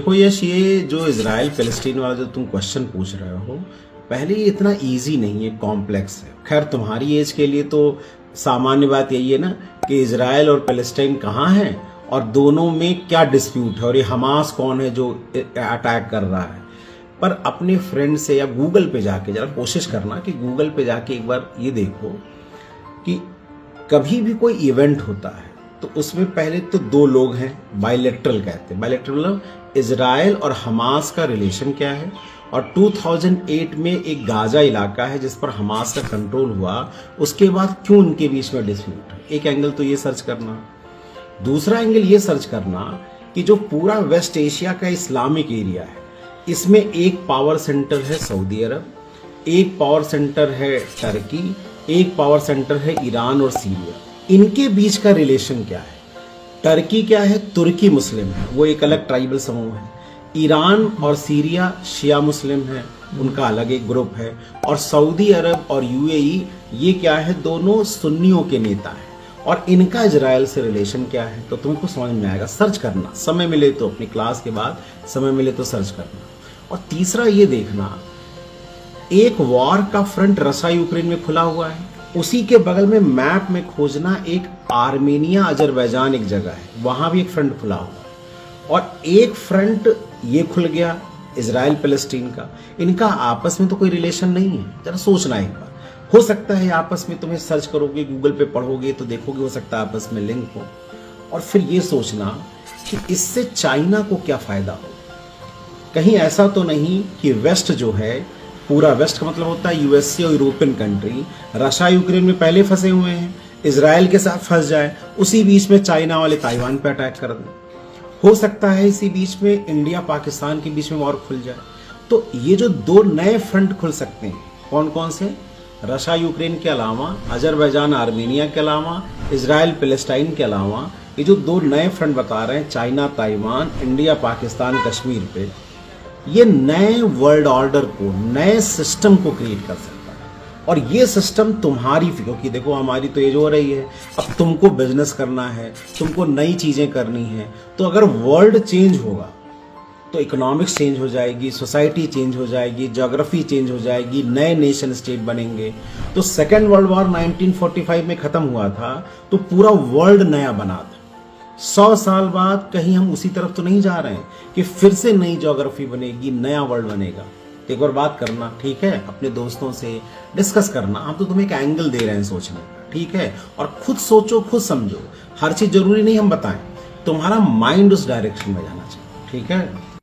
देखो यश, ये जो इजराइल पैलेस्टीन वाला जो तुम क्वेश्चन पूछ रहे हो, पहले ये इतना इजी नहीं है, कॉम्प्लेक्स है। खैर तुम्हारी एज के लिए तो सामान्य बात यही है ना कि इजराइल और पैलेस्टाइन कहाँ है और दोनों में क्या डिस्प्यूट है और ये हमास कौन है जो अटैक कर रहा है। पर अपने फ्रेंड से या गूगल पे जाके जरा कोशिश करना कि गूगल पे जाके एक बार ये देखो कि कभी भी कोई इवेंट होता है तो उसमें पहले तो दो लोग हैं, बायलैटरल कहते हैं। बायलैटरल मतलब इजराइल और हमास का रिलेशन क्या है, और 2008 में एक गाजा इलाका है जिस पर हमास का कंट्रोल हुआ, उसके बाद क्यों उनके बीच में डिस्प्यूट है। एक एंगल तो ये सर्च करना। दूसरा एंगल ये सर्च करना कि जो पूरा वेस्ट एशिया का इस्लामिक एरिया है, इसमें एक पावर सेंटर है सऊदी अरब, एक पावर सेंटर है टर्की, एक पावर सेंटर है ईरान और सीरिया। इनके बीच का रिलेशन क्या है? टर्की क्या है? तुर्की मुस्लिम है, वो एक अलग ट्राइबल समूह है। ईरान और सीरिया शिया मुस्लिम है, उनका अलग एक ग्रुप है। और सऊदी अरब और यूएई ये क्या है? दोनों सुन्नियों के नेता हैं। और इनका इजराइल से रिलेशन क्या है तो तुमको समझ में आएगा। सर्च करना, समय मिले तो अपनी क्लास के बाद समय मिले तो सर्च करना। और तीसरा ये देखना, एक वॉर का फ्रंट रशिया यूक्रेन में खुला हुआ है, उसी के बगल में मैप में खोजना एक आर्मेनिया अजरबैजान एक जगह है, वहां भी एक फ्रंट खुला हुआ है। और एक फ्रंट ये खुल गया इजराइल पैलेस्टीन का, इनका आपस में तो कोई रिलेशन नहीं है। जरा सोचना एक बार, हो सकता है आपस में, तुम्हें सर्च करोगे गूगल पे पढ़ोगे तो देखोगे हो सकता है आपस में लिंक हो। और फिर ये सोचना कि इससे चाइना को क्या फायदा हो। कहीं ऐसा तो नहीं कि वेस्ट जो है, पूरा वेस्ट का मतलब होता है यूएसए और यूरोपियन कंट्री, रशिया यूक्रेन में पहले फंसे हुए हैं, इजराइल के साथ फंस जाए, उसी बीच में चाइना वाले ताइवान पे अटैक कर दें। हो सकता है इसी बीच में इंडिया पाकिस्तान के बीच में वॉर खुल जाए। तो ये जो दो नए फ्रंट खुल सकते हैं, कौन कौन से? रशिया यूक्रेन के अलावा, अजरबैजान आर्मेनिया के अलावा, इजराइल पैलेस्टाइन के अलावा, ये जो दो नए फ्रंट बता रहे हैं, China Taiwan, India Pakistan Kashmir पे, ये नए वर्ल्ड ऑर्डर को, नए सिस्टम को क्रिएट कर सकता है। और ये सिस्टम तुम्हारी, क्योंकि देखो हमारी तो एज हो रही है, अब तुमको बिजनेस करना है, तुमको नई चीजें करनी है। तो अगर वर्ल्ड चेंज होगा तो इकोनॉमिक्स चेंज हो जाएगी, सोसाइटी चेंज हो जाएगी, ज्योग्राफी चेंज हो जाएगी, नए नेशन स्टेट बनेंगे। तो सेकेंड वर्ल्ड वॉर 1945 में खत्म हुआ था तो पूरा वर्ल्ड नया बना था। 100 साल बाद कहीं हम उसी तरफ तो नहीं जा रहे हैं कि फिर से नई ज्योग्राफी बनेगी, नया वर्ल्ड बनेगा। तो एक बार बात करना, ठीक है, अपने दोस्तों से डिस्कस करना। हम तो तुम्हें एक एंगल दे रहे हैं सोचने का, ठीक है, और खुद सोचो, खुद समझो। हर चीज जरूरी नहीं हम बताएं, तुम्हारा माइंड उस डायरेक्शन में जाना चाहिए, ठीक है।